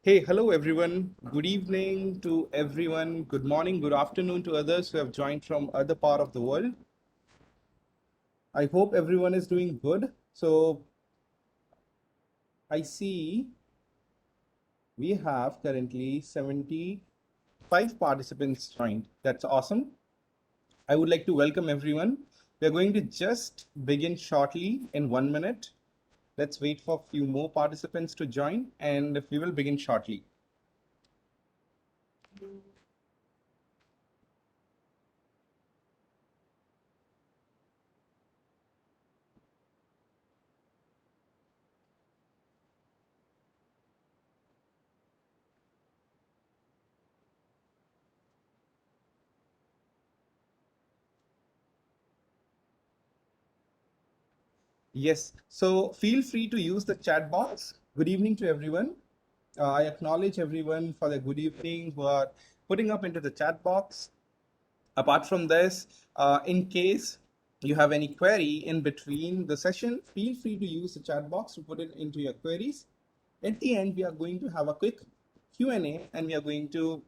Hey, hello everyone. Good evening to everyone. Good morning, good afternoon to others who have joined from other part of the world. I hope everyone is doing good. So I see we have currently 75 participants joined. That's awesome. I would like to welcome everyone. We are going to just begin shortly in 1 minute. Let's wait for a few more participants to join and we will begin shortly. Yes, so feel free to use the chat box. Good evening to everyone. I acknowledge everyone for the good evening who are putting up into the chat box. Apart from this, in case you have any query in between the session, feel free to use the chat box to put it into your queries. At the end, we are going to have a quick Q&A and we are going to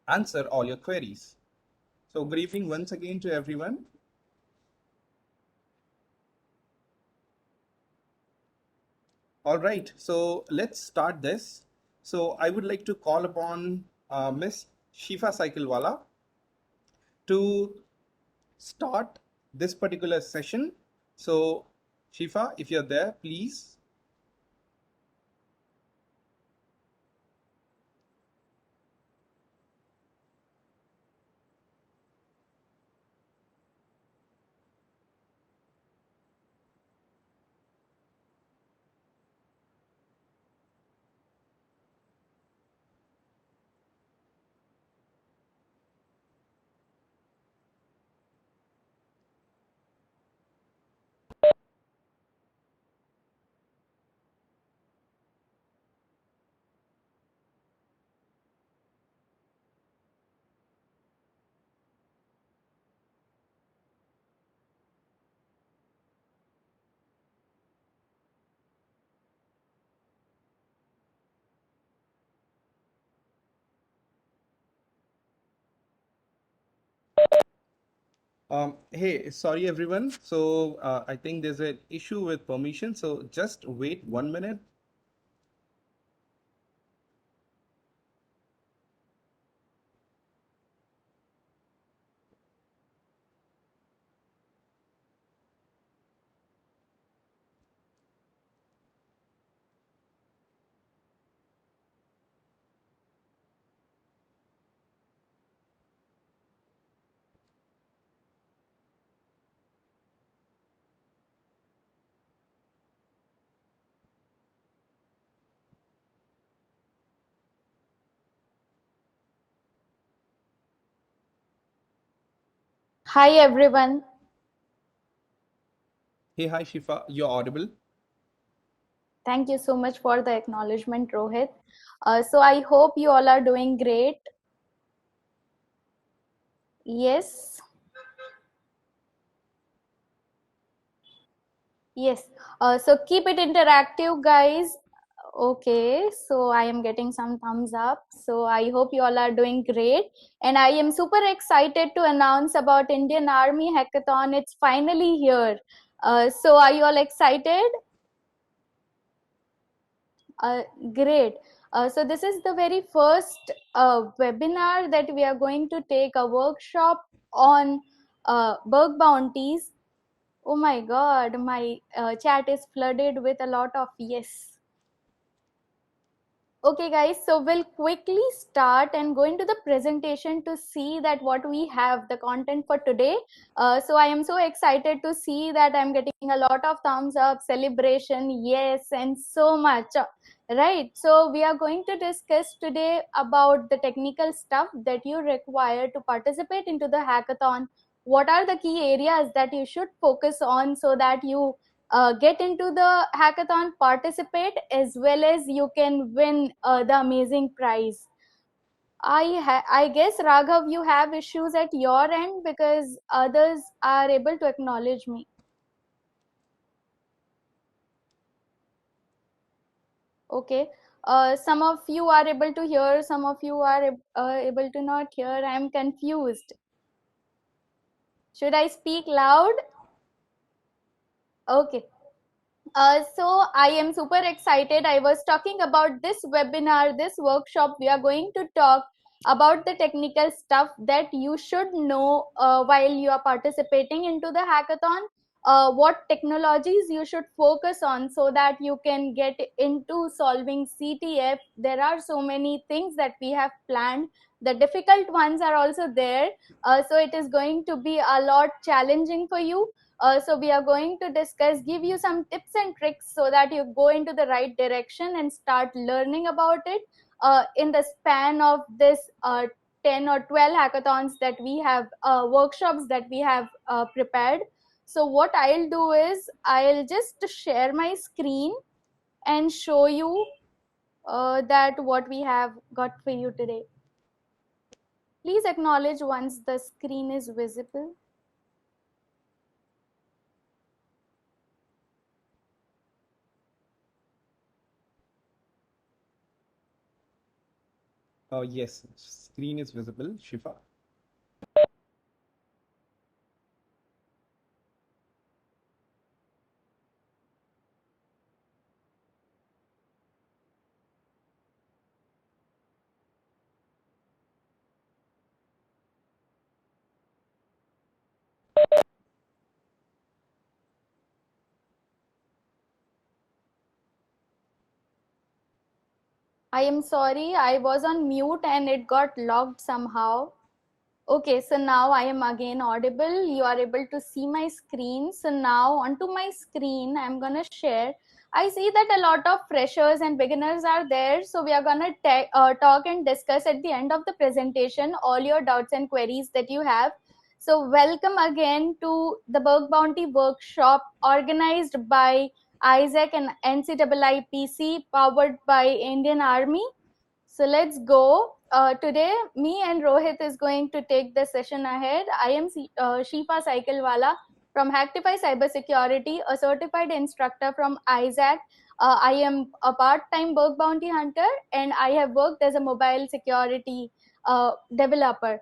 answer all your queries. So good evening once again to everyone. All right, so let's start this. So I would like to call upon Miss Shifa Cyclewala to start this particular session. So Shifa, if you're there, please. Hey, sorry everyone. So I think there's an issue with permission. So just wait 1 minute. Hi everyone. Hey, hi Shifa, you're audible. Thank you so much for the acknowledgement, Rohit. So I hope you all are doing great. Yes, yes. So keep it interactive, guys. Okay, so I am getting some thumbs up. So I hope you all are doing great. And I am super excited to announce about Indian Army Hackathon. It's finally here. So are you all excited? Uh, Great. So this is the very first webinar that we are going to take a workshop on bug bounties. Oh my God, my chat is flooded with a lot of yes. Okay guys, so we'll quickly start and go into the presentation to see that what we have, the content for today. So I am so excited to see that I'm getting a lot of thumbs up, celebration, yes, and so much. Right, so we are going to discuss today about the technical stuff that you require to participate into the hackathon. What are the key areas that you should focus on so that you get into the hackathon, participate, as well as you can win the amazing prize. I guess, Raghav, you have issues at your end because others are able to acknowledge me. Okay. Some of you are able to hear, some of you are able to not hear. I am confused. Should I speak loud? Okay. So I am super excited. I was talking about this webinar, this workshop. We are going to talk about the technical stuff that you should know while you are participating into the hackathon. What technologies you should focus on so that you can get into solving CTF. There are so many things that we have planned. The difficult ones are also there. So it is going to be a lot challenging for you. So we are going to discuss, give you some tips and tricks so that you go into the right direction and start learning about it in the span of this 10 or 12 hackathons that we have, workshops that we have prepared. So what I'll do is I'll just share my screen and show you that what we have got for you today. Please acknowledge once the screen is visible. Yes, screen is visible, Shifa. I am sorry, I was on mute and it got logged somehow. Okay, so now I am again audible. You are able to see my screen. So now onto my screen, I'm gonna share. I see that a lot of freshers and beginners are there. So we are gonna talk and discuss at the end of the presentation all your doubts and queries that you have. So welcome again to the Bug Bounty workshop organized by Isaac and NCIIPC, powered by Indian Army. So let's go. Today, me and Rohit is going to take the session ahead. I am Shifa Cyclewala from Hacktify Cybersecurity, a certified instructor from ISAC. I am a part-time bug bounty hunter, and I have worked as a mobile security developer.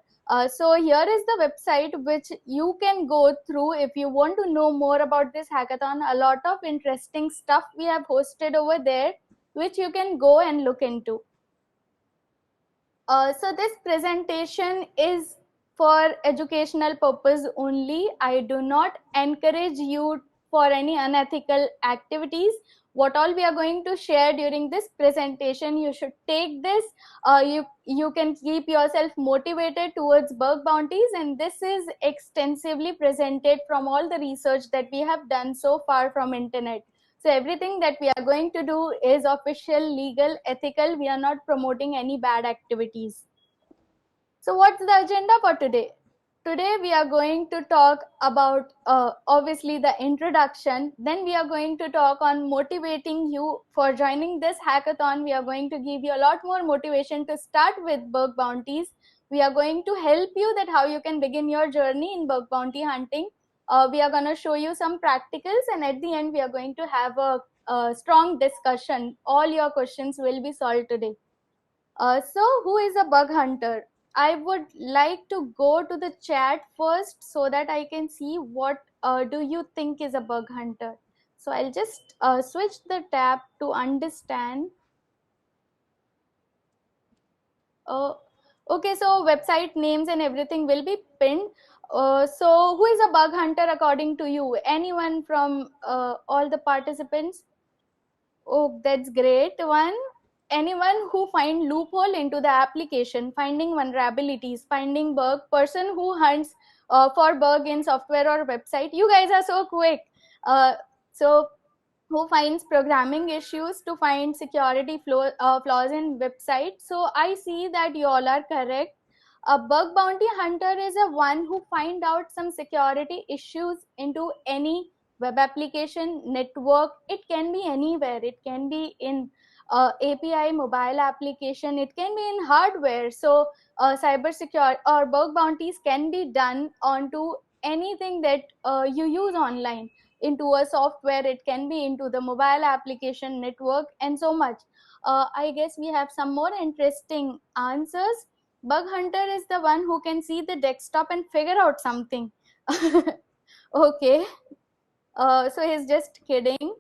So here is the website which you can go through if you want to know more about this hackathon. A lot of interesting stuff we have hosted over there, which you can go and look into. So this presentation is for educational purpose only. I do not encourage you for any unethical activities. What all we are going to share during this presentation, you should take this. You can keep yourself motivated towards bug bounties, and this is extensively presented from all the research that we have done so far from internet. So everything that we are going to do is official, legal, ethical. We are not promoting any bad activities. So what's the agenda for today? Today we are going to talk about obviously the introduction. Then we are going to talk on motivating you for joining this hackathon. We are going to give you a lot more motivation to start with bug bounties. We are going to help you that how you can begin your journey in bug bounty hunting. We are going to show you some practicals, and at the end we are going to have a strong discussion. All your questions will be solved today. So who is a bug hunter? I would like to go to the chat first so that I can see what do you think is a bug hunter. So I'll just switch the tab to understand. Uh, okay, so website names and everything will be pinned. So who is a bug hunter according to you? Anyone from all the participants? Oh, that's great one. Anyone who find loophole into the application, finding vulnerabilities, finding bug, person who hunts for bug in software or website. You guys are so quick. So who finds programming issues to find security flaws in website. So I see that you all are correct. A bug bounty hunter is a one who find out some security issues into any web application network. It can be anywhere. It can be in API mobile application. It can be in hardware. So cyber secure or bug bounties can be done onto anything that you use online, into a software. It can be into the mobile application network and so much. I guess we have some more interesting answers. Bug hunter is the one who can see the desktop and figure out something. Okay, so he's just kidding.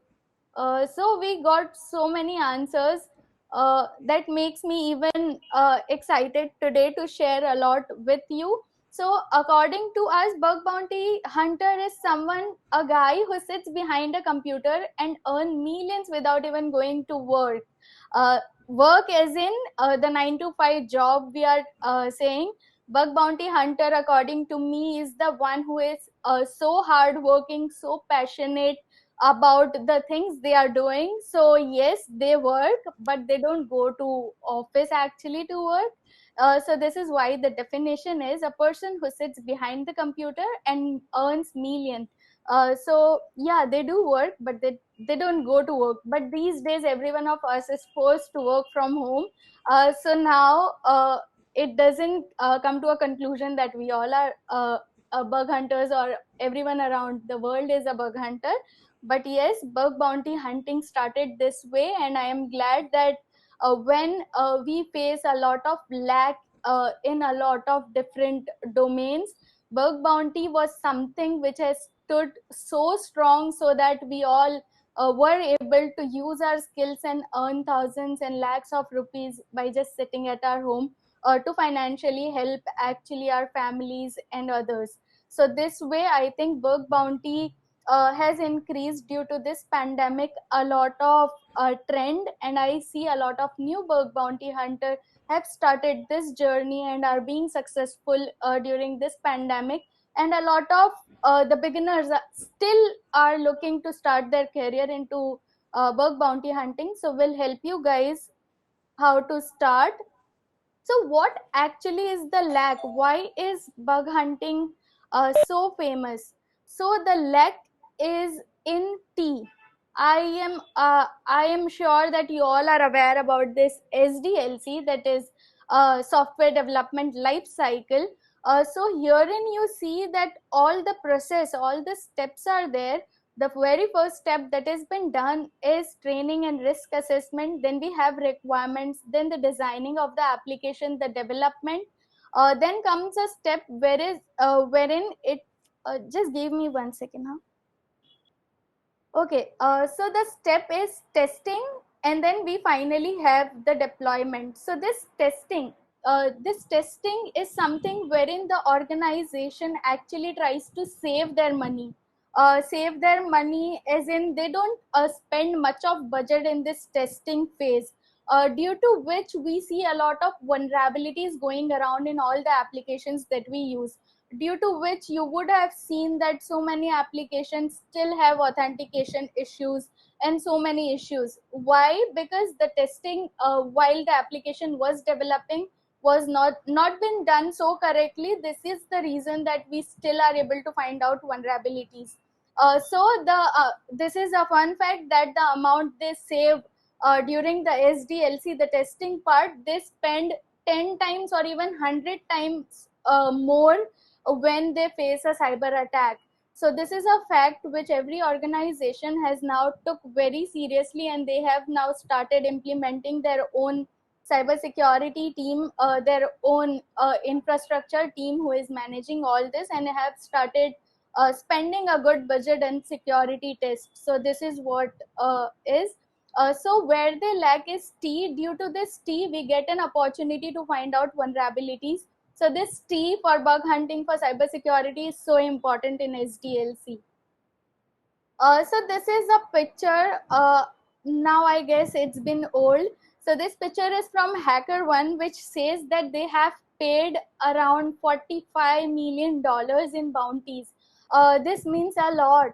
So we got so many answers that makes me even excited today to share a lot with you. So according to us, bug bounty hunter is a guy who sits behind a computer and earn millions without even going to work. Work as in the 9 to 5 job we are saying. Bug bounty hunter, according to me, is the one who is so hardworking, so passionate about the things they are doing. So yes, they work, but they don't go to office actually to work. So this is why the definition is a person who sits behind the computer and earns millions. So yeah, they do work, but they don't go to work. But these days every one of us is forced to work from home. So now it doesn't come to a conclusion that we all are bug hunters, or everyone around the world is a bug hunter. But yes, bug bounty hunting started this way, and I am glad that when we face a lot of lack in a lot of different domains, bug bounty was something which has stood so strong, so that we all were able to use our skills and earn thousands and lakhs of rupees by just sitting at our home to financially help actually our families and others. So this way, I think bug bounty has increased due to this pandemic a lot of trend, and I see a lot of new bug bounty hunter have started this journey and are being successful during this pandemic. And a lot of the beginners still are looking to start their career into bug bounty hunting. So we'll help you guys how to start. So, what actually is the lack? Why is bug hunting so famous? So, the lack is in T. I am sure that you all are aware about this SDLC, that is software development life cycle. So herein you see that all the process, all the steps are there. The very first step that has been done is training and risk assessment. Then we have requirements, then the designing of the application, the development. Then comes a step wherein it just give me 1 second, huh? Okay, so the step is testing, and then we finally have the deployment. So this testing is something wherein the organization actually tries to save their money. Save their money as in they don't spend much of budget in this testing phase, due to which we see a lot of vulnerabilities going around in all the applications that we use, due to which you would have seen that so many applications still have authentication issues and so many issues. Why? Because the testing while the application was developing was not been done so correctly. This is the reason that we still are able to find out vulnerabilities. So the this is a fun fact that the amount they save during the SDLC, the testing part, they spend 10 times or even 100 times more when they face a cyber attack. So this is a fact which every organization has now took very seriously, and they have now started implementing their own cybersecurity team, their own infrastructure team who is managing all this, and have started spending a good budget and security tests. So this is what is. So where they lack is T. Due to this T, we get an opportunity to find out vulnerabilities. So this T for bug hunting for cybersecurity is so important in SDLC. So this is a picture. Now I guess it's been old. So this picture is from HackerOne, which says that they have paid around $45 million in bounties. This means a lot.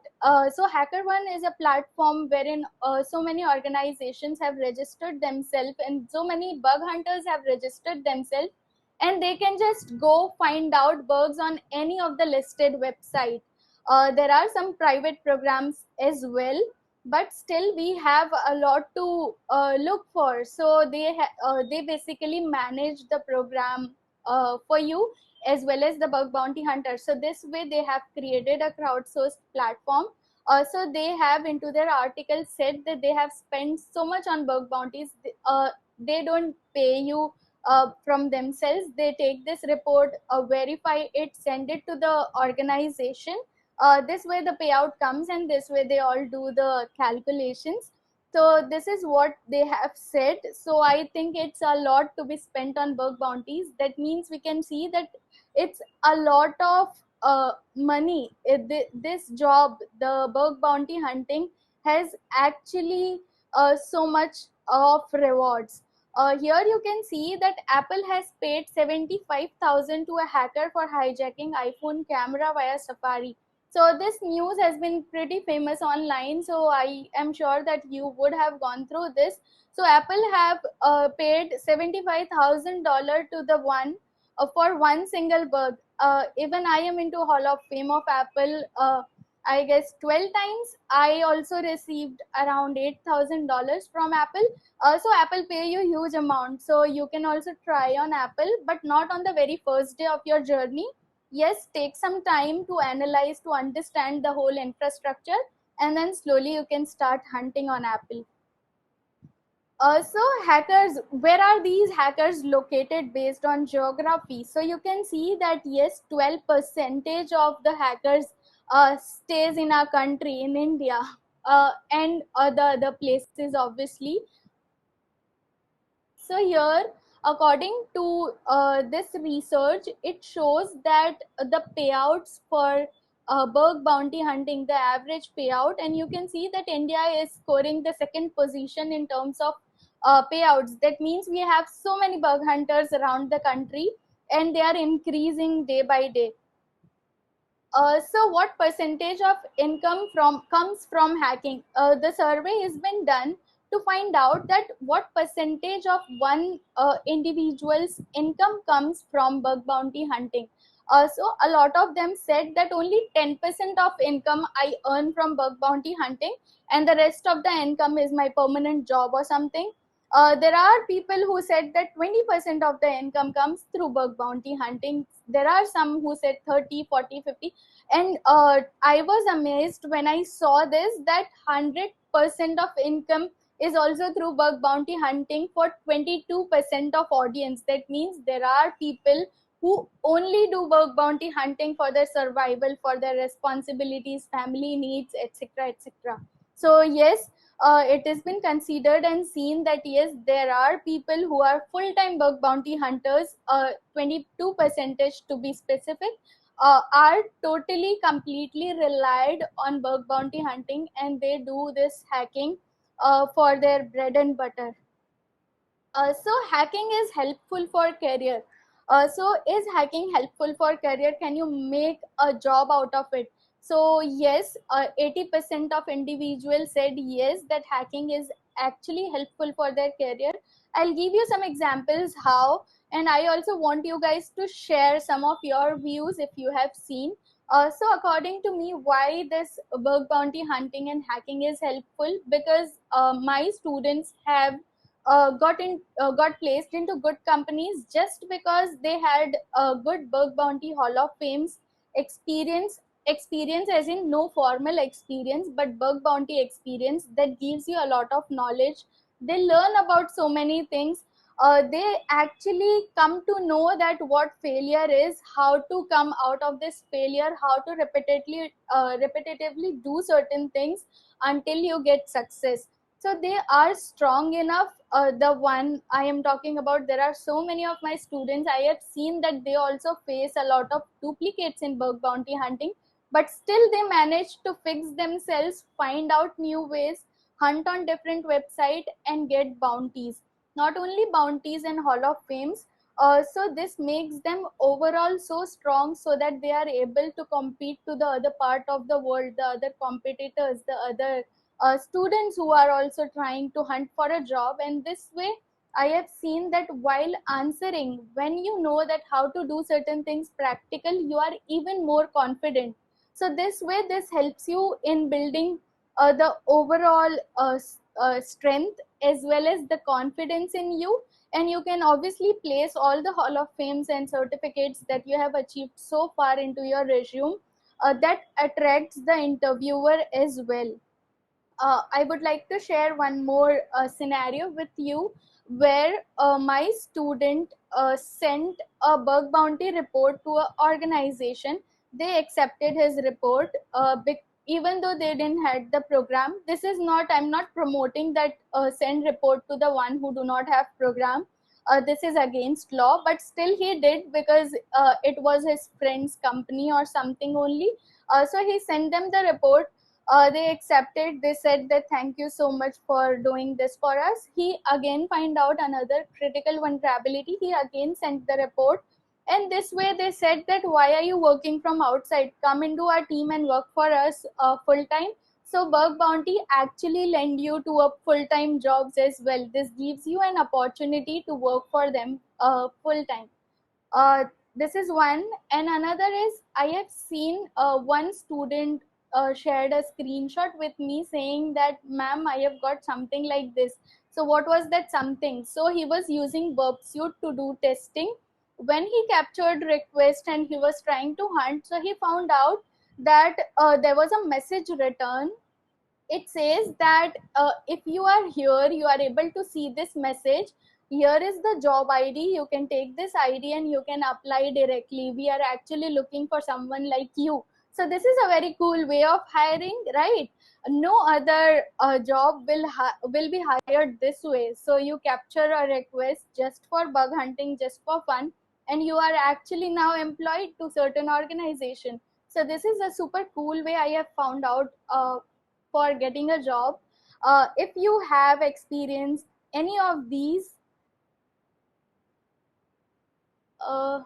So HackerOne is a platform wherein so many organizations have registered themselves, and so many bug hunters have registered themselves, and they can just go find out bugs on any of the listed website. There are some private programs as well, but still we have a lot to look for. So they basically manage the program for you, as well as the bug bounty hunter. So this way they have created a crowdsourced platform So they have into their article said that they have spent so much on bug bounties. They don't pay you from themselves. They take this report, verify it, send it to the organization. This way the payout comes, and this way they all do the calculations. So this is what they have said. So I think it's a lot to be spent on bug bounties. That means we can see that it's a lot of money. This job, the bug bounty hunting, has actually so much of rewards. Here you can see that Apple has paid 75,000 to a hacker for hijacking iPhone camera via Safari. So this news has been pretty famous online, so I am sure that you would have gone through this. So Apple have paid $75,000 to the one for one single bug. Even I am into Hall of Fame of Apple. I guess 12 times. I also received around $8,000 from Apple. So Apple pay you huge amount. So you can also try on Apple, but not on the very first day of your journey. Yes, take some time to analyze, to understand the whole infrastructure, and then slowly you can start hunting on Apple. So hackers, where are these hackers located based on geography? So you can see that yes, 12% of the hackers stays in our country, in India, and other places obviously. So here, according to this research, it shows that the payouts for bug bounty hunting, the average payout, and you can see that India is scoring the second position in terms of payouts. That means we have so many bug hunters around the country, and they are increasing day by day. So what percentage of income from comes from hacking? The survey has been done to find out that what percentage of one individual's income comes from bug bounty hunting. So a lot of them said that only 10% of income I earn from bug bounty hunting, and the rest of the income is my permanent job or something. There are people who said that 20% of the income comes through bug bounty hunting. There are some who said 30, 40, 50. And I was amazed when I saw this, that 100% of income is also through bug bounty hunting for 22% of audience. That means there are people who only do bug bounty hunting for their survival, for their responsibilities, family needs, etc., etc. So yes, it has been considered and seen that yes, there are people who are full-time bug bounty hunters, 22 percentage to be specific, are totally completely relied on bug bounty hunting, and they do this hacking for their bread and butter. So hacking is helpful for career. So is hacking helpful for career? Can you make a job out of it? So yes, 80% of individuals said yes, that hacking is actually helpful for their career. I'll give you some examples how, and I also want you guys to share some of your views if you have seen. So according to me, why this bug bounty hunting and hacking is helpful? Because my students have got placed into good companies just because they had a good bug bounty hall of fames experience, as in no formal experience but bug bounty experience that gives you a lot of knowledge. They learn about so many things. They actually come to know that what failure is, how to come out of this failure, how to repetitively do certain things until you get success. So they are strong enough. The one I am talking about, there are so many of my students, I have seen that they also face a lot of duplicates in bug bounty hunting, but still they manage to fix themselves, find out new ways, hunt on different website and get bounties. Not only bounties and hall of fames, so this makes them overall so strong, so that they are able to compete to the other part of the world, the other competitors, the other students who are also trying to hunt for a job. And this way I have seen that while answering, when you know that how to do certain things practical, you are even more confident. So this way this helps you in building the overall strength as well as the confidence in you, and you can obviously place all the hall of fames and certificates that you have achieved so far into your resume. that attracts the interviewer as well. I would like to share one more scenario with you where my student sent a bug bounty report to an organization. They accepted his report even though they didn't had the program. This is not, I'm not promoting that send report to the one who do not have program. This is against law, but still he did because it was his friend's company or something only. So he sent them the report. They accepted. They said that thank you so much for doing this for us. He again find out another critical vulnerability. He again sent the report, and this way they said that why are you working from outside, come into our team and work for us full time. So bug bounty actually lend you to a full time jobs as well. This gives you an opportunity to work for them full time. uh, this is one, and another is I have seen one student shared a screenshot with me saying that ma'am, I have got something like this. So what was that something? So he was using Burp Suit to do testing. When he captured request and he was trying to hunt, so he found out that there was a message return. It says that if you are here, you are able to see this message. Here is the job ID, you can take this ID and you can apply directly. We are actually looking for someone like you. So this is a very cool way of hiring, right? No other job will be hired this way. So you capture a request just for bug hunting, just for fun, and you are actually now employed to certain organization. So this is a super cool way I have found out for getting a job. If you have experienced any of these, uh,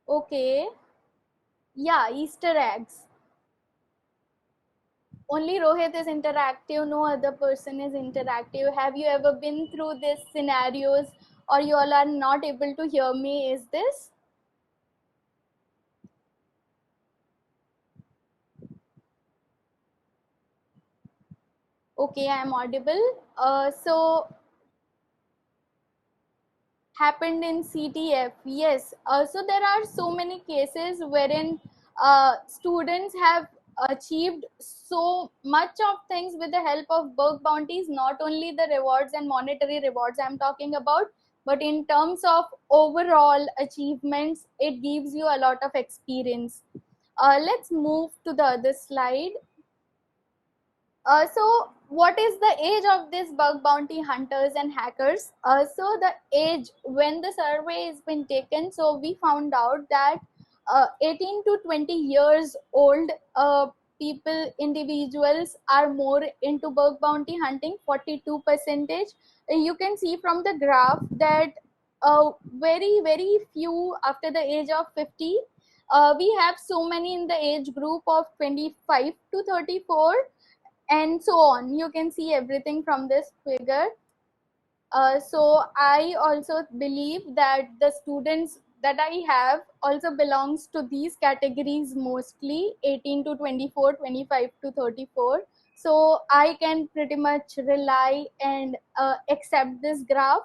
okay, yeah, Easter eggs. Only Rohit is interactive, no other person is interactive. Have you ever been through these scenarios, or you all are not able to hear me? Is this okay? I'm audible. So happened in CTF. Yes. So there are so many cases wherein students have achieved so much of things with the help of bug bounties. Not only the rewards and monetary rewards I'm talking about, but in terms of overall achievements, it gives you a lot of experience. Let's move to the other slide. So what is the age of these bug bounty hunters and hackers? So the age when the survey has been taken, so we found out that 18 to 20 years old people, individuals are more into bug bounty hunting, 42%. You can see from the graph that very few after the age of 50. We have so many in the age group of 25 to 34, and so on. You can see everything from this figure. So I also believe that the students that I have also belongs to these categories, mostly 18 to 24, 25 to 34. So I can pretty much rely and accept this graph.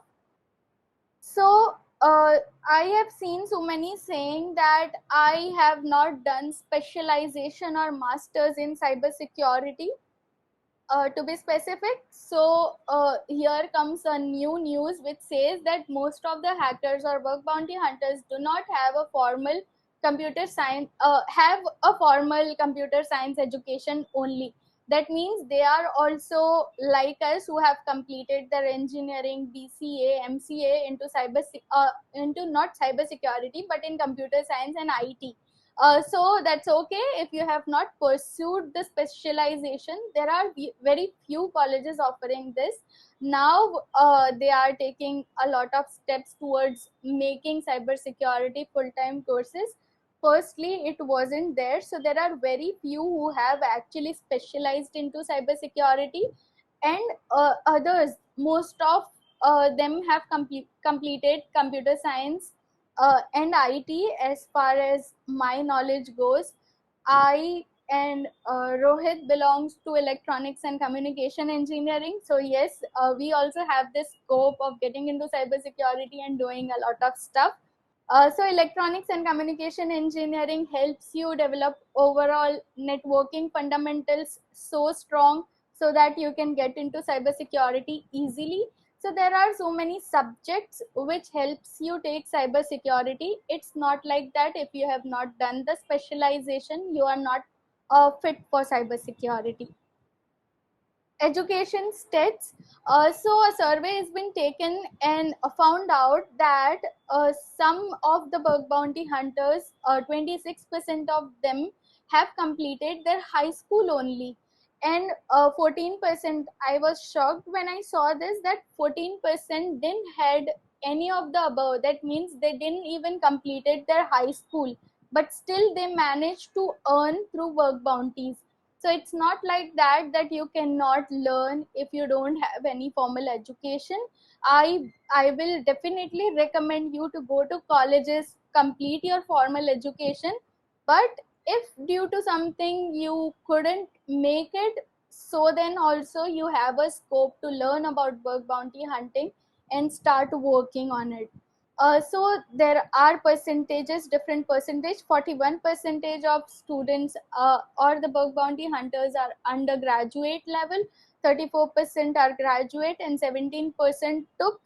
So I have seen so many saying that I have not done specialization or masters in cybersecurity. To be specific, so here comes a new news which says that most of the hackers or bug bounty hunters do not have a formal computer science, have a formal computer science education only. That means they are also like us, who have completed their engineering, BCA, MCA into into not cyber security but in computer science and IT. So that's okay if you have not pursued the specialization. There are very few colleges offering this. Now they are taking a lot of steps towards making cybersecurity full-time courses. Firstly, it wasn't there, so there are very few who have actually specialized into cybersecurity, and others, most of them have completed computer science and IT. As far as my knowledge goes, I and Rohit belongs to electronics and communication engineering. So yes, we also have this scope of getting into cybersecurity and doing a lot of stuff. So electronics and communication engineering helps you develop overall networking fundamentals so strong so that you can get into cybersecurity easily. So there are so many subjects which helps you take cybersecurity. It's not like that if you have not done the specialization, you are not fit for cybersecurity. Education stats. So a survey has been taken and found out that some of the bug bounty hunters, 26% of them have completed their high school only, and 14%. I was shocked when I saw this, that 14% didn't had any of the above. That means they didn't even completed their high school, but still they managed to earn through bug bounties. So it's not like that you cannot learn if you don't have any formal education. I will definitely recommend you to go to colleges, complete your formal education. But if due to something you couldn't make it, so then also you have a scope to learn about bug bounty hunting and start working on it. So there are percentages, different percentage. 41 percentage of students or the bug bounty hunters are undergraduate level, 34% are graduate, and 17% took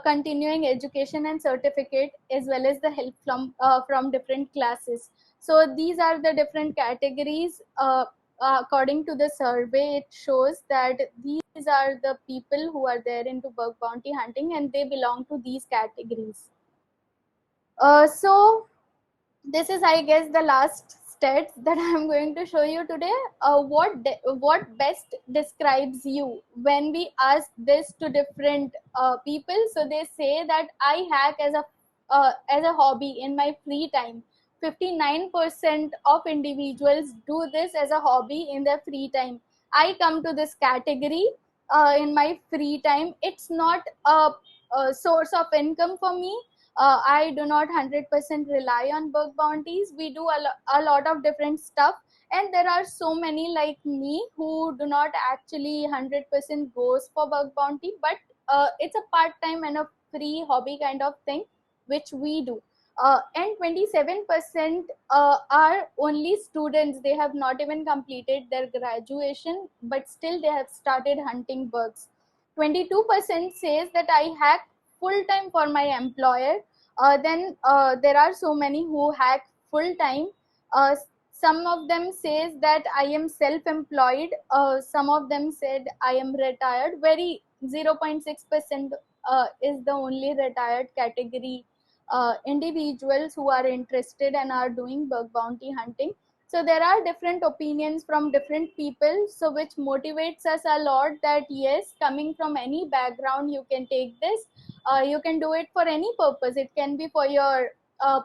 continuing education and certificate, as well as the help from different classes. So these are the different categories. According to the survey, it shows that these are the people who are there into bug bounty hunting, and they belong to these categories. So this is, I guess, the last stats that I'm going to show you today. What best describes you? When we ask this to different people, so they say that I hack as a hobby in my free time. 59% of individuals do this as a hobby in their free time. I come to this category in my free time. It's not a source of income for me. I do not 100% rely on bug bounties. We do a lot of different stuff, and there are so many like me who do not actually 100% goes for bug bounty, but it's a part time and a free hobby kind of thing which we do. And 27% are only students. They have not even completed their graduation, but still they have started hunting bugs. 22% says that I hack full time for my employer. Then there are so many who hack full time. Some of them says that I am self-employed. Some of them said I am retired. Very 0.6% is the only retired category individuals who are interested and are doing bug bounty hunting. So there are different opinions from different people, so which motivates us a lot that yes, coming from any background, you can take this. You can do it for any purpose. It can be for your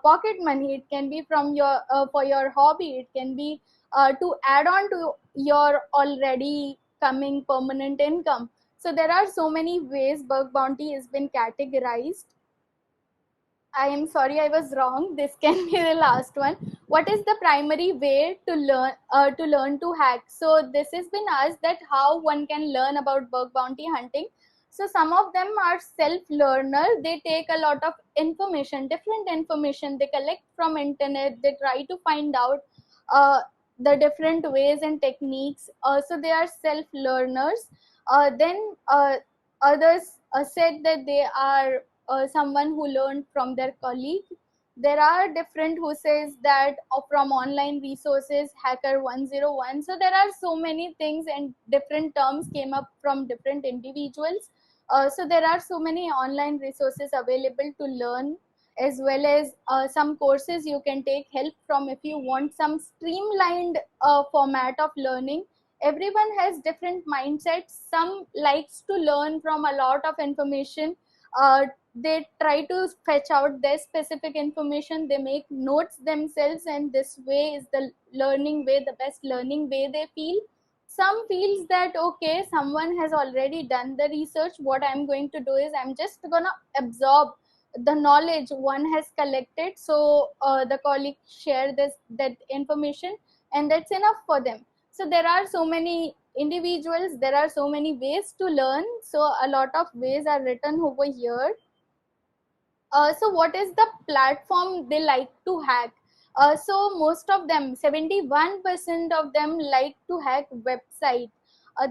pocket money, it can be from your for your hobby, it can be to add on to your already coming permanent income. So there are so many ways bug bounty has been categorized. I am sorry, I was wrong. This can be the last one. What is the primary way to learn to hack? So this has been asked that how one can learn about bug bounty hunting. So some of them are self-learner. They take a lot of information, different information. They collect from internet. They try to find out uh, the different ways and techniques. So they are self-learners. Then others said that they are someone who learned from their colleague. There are different who says that from online resources, hacker 101. So there are so many things and different terms came up from different individuals. So there are so many online resources available to learn, as well as some courses you can take help from if you want some streamlined format of learning. Everyone has different mindsets. Some likes to learn from a lot of information. They try to fetch out their specific information, they make notes themselves, and this way is the learning way, the best learning way they feel. Some feels that okay, someone has already done the research, what I'm going to do is I'm just gonna absorb the knowledge one has collected. So the colleague share this that information, and that's enough for them. So there are so many individuals, there are so many ways to learn. So a lot of ways are written over here. So what is the platform they like to hack? So most of them, 71% of them like to hack website.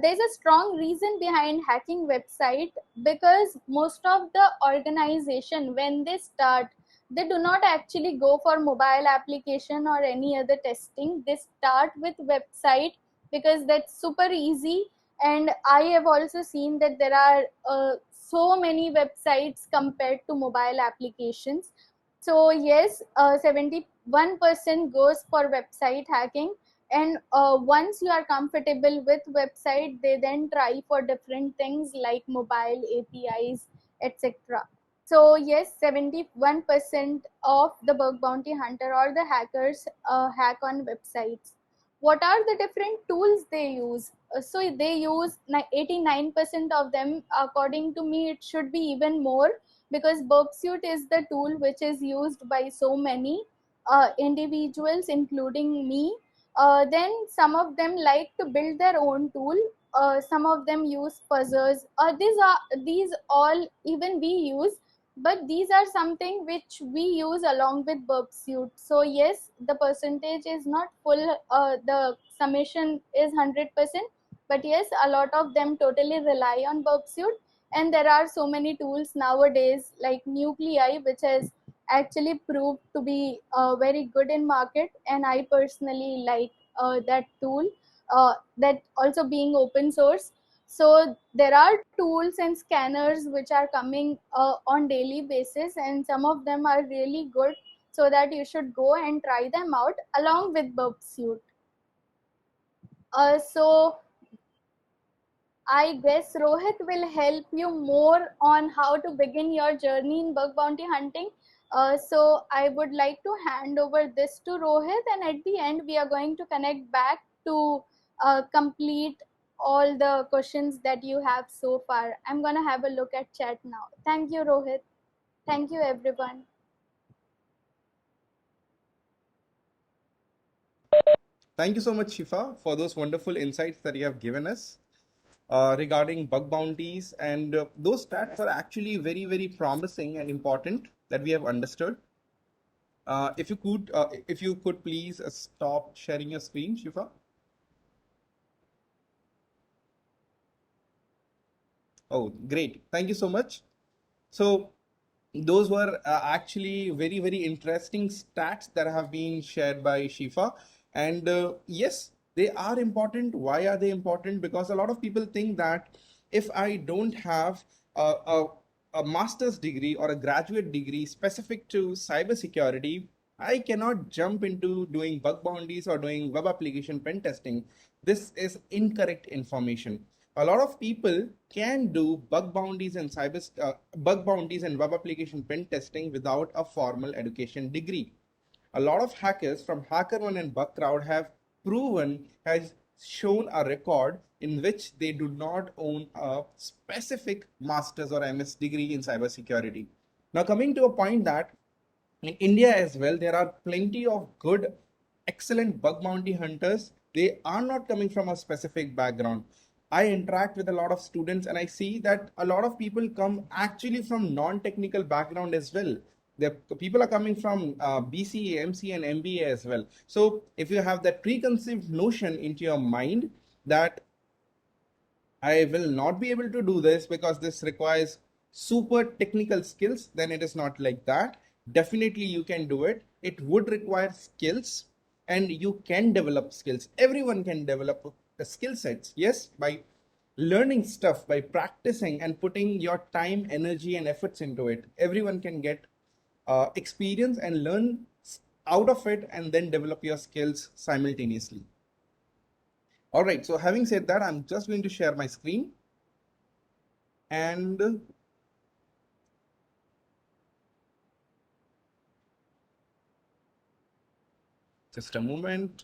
There's a strong reason behind hacking website, because most of the organization, when they start, they do not actually go for mobile application or any other testing. They start with website because that's super easy. And I have also seen that there are so many websites compared to mobile applications. So yes, 71% goes for website hacking. And once you are comfortable with website, they then try for different things like mobile APIs, etc. So yes, 71% of the bug bounty hunter or the hackers hack on websites. What are the different tools they use? So they use 89% of them. According to me, it should be even more, because Burp Suit is the tool which is used by so many individuals, including me. Then some of them like to build their own tool. Some of them use fuzzers. These all even we use, but these are something which we use along with Burp Suit. So yes, the percentage is not full. The summation is 100%, but yes, a lot of them totally rely on Burp Suit. And there are so many tools nowadays like Nuclei, which has actually proved to be very good in market, and I personally like that tool, that also being open source. So there are tools and scanners which are coming on daily basis, and some of them are really good, so that you should go and try them out along with Burp Suit. So I guess Rohit will help you more on how to begin your journey in bug bounty hunting. So I would like to hand over this to Rohit, and at the end we are going to connect back to complete all the questions that you have so far. I'm gonna have a look at chat now. Thank you, Rohit. Thank you, everyone. Thank you so much, Shifa, for those wonderful insights that you have given us regarding bug bounties. And those stats are actually very, very promising and important that we have understood. If you could please stop sharing your screen, Shifa. Oh, great. Thank you so much. So those were actually very, very interesting stats that have been shared by Shifa. And yes, they are important. Why are they important? Because a lot of people think that if I don't have a master's degree or a graduate degree specific to cybersecurity, I cannot jump into doing bug bounties or doing web application pen testing. This is incorrect information. A lot of people can do bug bounties and web application pen testing without a formal education degree. A lot of hackers from HackerOne and Bugcrowd have proven, has shown a record in which they do not own a specific master's or MS degree in cybersecurity. Now, coming to a point that in India as well, there are plenty of good, excellent bug bounty hunters. They are not coming from a specific background. I interact with a lot of students and I see that a lot of people come actually from non-technical background as well. The people are coming from BCA, MCA, and MBA as well. So if you have that preconceived notion into your mind that I will not be able to do this because this requires super technical skills, then it is not like that. Definitely you can do it. It would require skills and you can develop skills. Everyone can develop skill sets. Yes, by learning stuff, by practicing and putting your time, energy, and efforts into it. Everyone can get experience and learn out of it and then develop your skills simultaneously. All right, so having said that, I'm just going to share my screen and just a moment.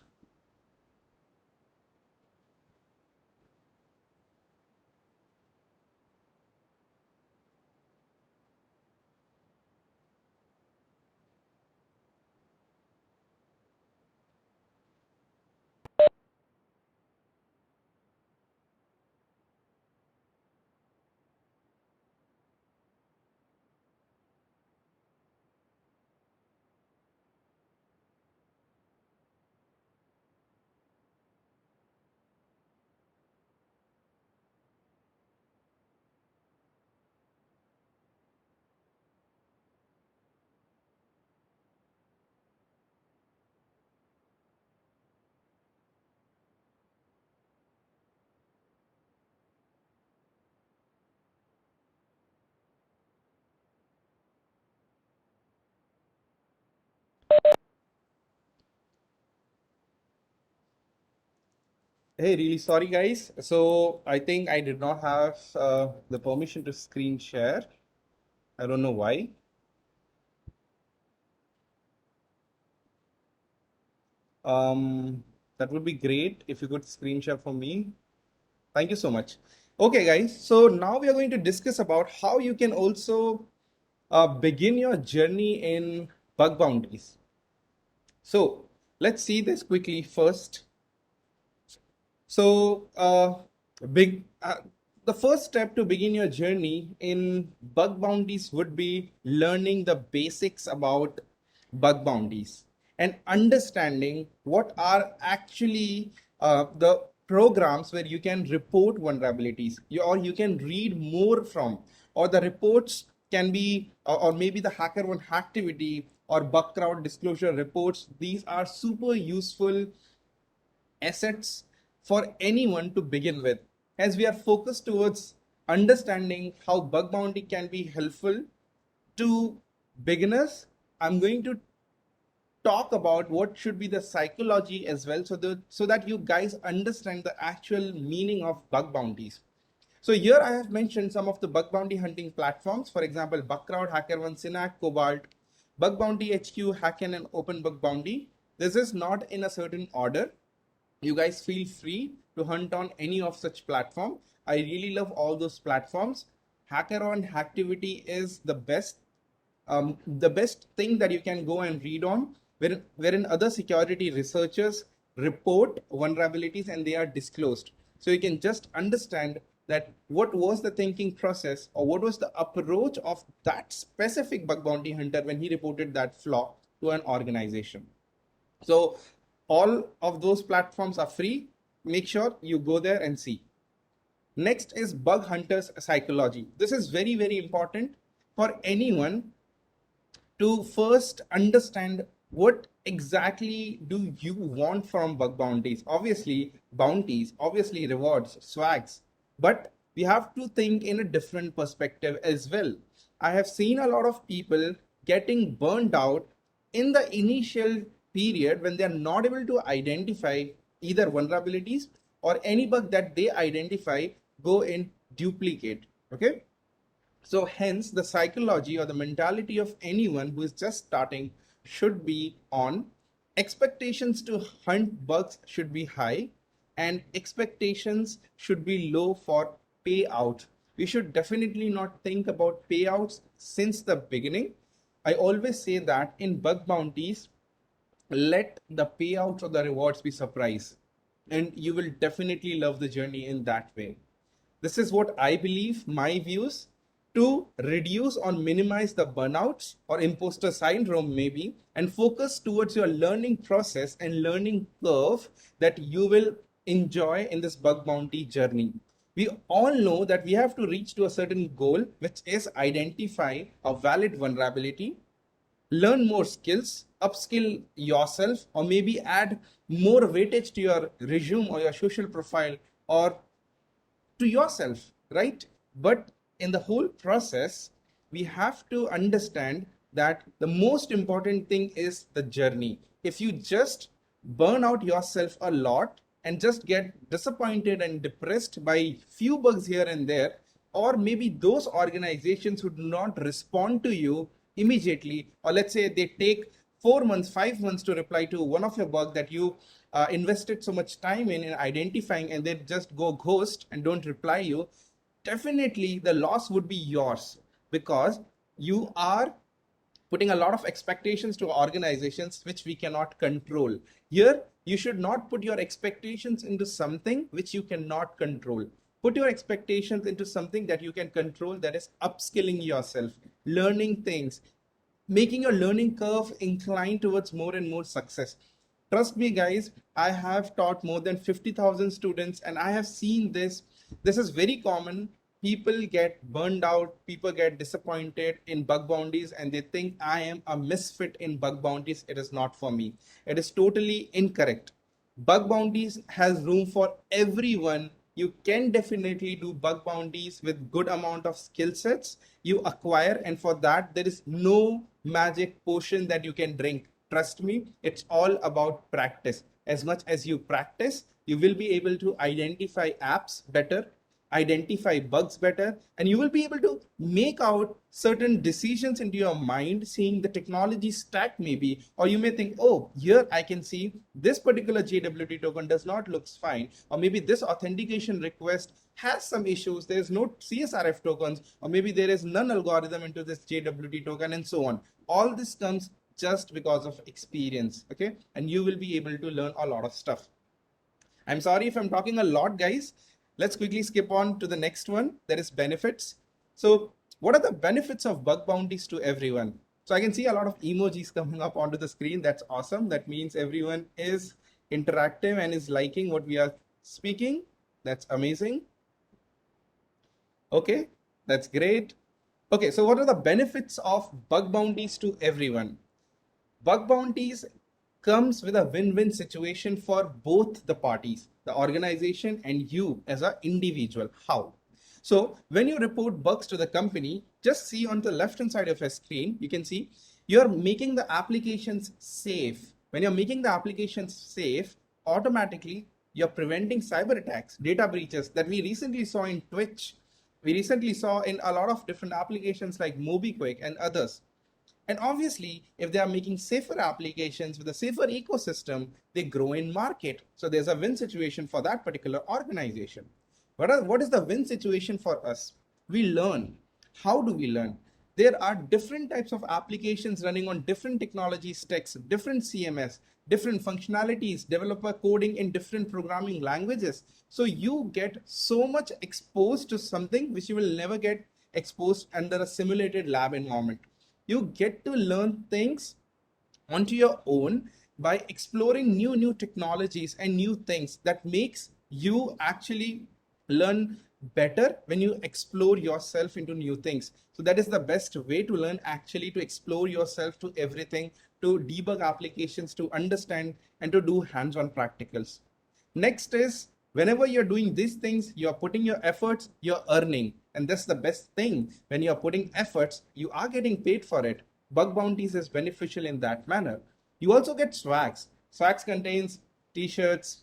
Hey, really sorry, guys. So I think I did not have the permission to screen share. I don't know why. That would be great if you could screen share for me. Thank you so much. Okay, guys. So now we are going to discuss about how you can also begin your journey in bug bounties. So let's see this quickly first. So, big the first step to begin your journey in bug bounties would be learning the basics about bug bounties and understanding what are actually the programs where you can report vulnerabilities or you can read more from, or the reports can be, or maybe the HackerOne activity or bug crowd disclosure reports. These are super useful assets for anyone to begin with, as we are focused towards understanding how bug bounty can be helpful to beginners. I'm going to talk about what should be the psychology as well, so that you guys understand the actual meaning of bug bounties. So here I have mentioned some of the bug bounty hunting platforms, for example, Bugcrowd, HackerOne, Synac, Cobalt, Bug Bounty HQ, Hacken, and Open Bug Bounty. This is not in a certain order. You guys feel free to hunt on any of such platform. I really love all those platforms. HackerOne activity is the best thing that you can go and read on, wherein other security researchers report vulnerabilities and they are disclosed. So you can just understand that what was the thinking process or what was the approach of that specific bug bounty hunter when he reported that flaw to an organization. So all of those platforms are free. Make sure you go there and see. Next is bug hunters psychology. This is very, very important for anyone to first understand what exactly do you want from bug bounties, obviously rewards, swags, but we have to think in a different perspective as well. I have seen a lot of people getting burned out in the initial period when they are not able to identify either vulnerabilities or any bug that they identify go in duplicate. Okay, so hence the psychology or the mentality of anyone who is just starting should be on expectations to hunt bugs should be high and expectations should be low for payout. We should definitely not think about payouts since the beginning. I always say that in bug bounties, let the payouts or the rewards be surprise, and you will definitely love the journey in that way. This is what I believe, my views, to reduce or minimize the burnouts or imposter syndrome, maybe, and focus towards your learning process and learning curve that you will enjoy in this bug bounty journey. We all know that we have to reach to a certain goal, which is identify a valid vulnerability, learn more skills, upskill yourself, or maybe add more weightage to your resume or your social profile or to yourself, right? But in the whole process, we have to understand that the most important thing is the journey. If you just burn out yourself a lot and just get disappointed and depressed by few bugs here and there, or maybe those organizations who do not respond to you immediately, or let's say they take 4 months, 5 months to reply to one of your bug that you invested so much time in identifying, and they just go ghost and don't reply you, definitely the loss would be yours, because you are putting a lot of expectations to organizations which we cannot control. Here, you should not put your expectations into something which you cannot control. Put your expectations into something that you can control, that is upskilling yourself, learning things, making your learning curve incline towards more and more success. Trust me, guys, I have taught more than 50,000 students and I have seen this. This is very common. People get burned out, people get disappointed in bug bounties, and they think I am a misfit in bug bounties. It is not for me. It is totally incorrect. Bug bounties has room for everyone. You can definitely do bug bounties with good amount of skill sets you acquire, and for that there is no magic potion that you can drink. Trust me, it's all about practice. As much as you practice, You will be able to identify apps better, identify bugs better, and you will be able to make out certain decisions into your mind, seeing the technology stack maybe, or you may think, oh, here I can see this particular JWT token does not looks fine, or maybe this authentication request has some issues, there's no CSRF tokens, or maybe there is none algorithm into this JWT token, and so on. All this comes just because of experience, okay? And you will be able to learn a lot of stuff. I'm sorry if I'm talking a lot, guys. Let's quickly skip on to the next one. That is benefits. So what are the benefits of bug bounties to everyone? So I can see a lot of emojis coming up onto the screen. That's awesome. That means everyone is interactive and is liking what we are speaking. That's amazing. Okay, that's great. Okay, so what are the benefits of bug bounties to everyone? Bug bounties comes with a win-win situation for both the parties, the organization and you as an individual. How? So when you report bugs to the company, just see on the left hand side of your screen, you can see you're making the applications safe. When you're making the applications safe, automatically you're preventing cyber attacks, data breaches that we recently saw in Twitch. We recently saw in a lot of different applications like MobiQuick and others. And obviously, if they are making safer applications with a safer ecosystem, they grow in market. So there's a win situation for that particular organization. What is the win situation for us? We learn. How do we learn? There are different types of applications running on different technology stacks, different CMS, different functionalities, developer coding in different programming languages. So you get so much exposed to something which you will never get exposed under a simulated lab environment. You get to learn things onto your own by exploring new technologies and new things. That makes you actually learn better when you explore yourself into new things. So that is the best way to learn, actually, to explore yourself to everything, to debug applications, to understand, and to do hands-on practicals. Next is, whenever you're doing these things, you're putting your efforts, you're earning. And that's the best thing. When you're putting efforts, you are getting paid for it. Bug bounties is beneficial in that manner. You also get swags. Swags contains t-shirts,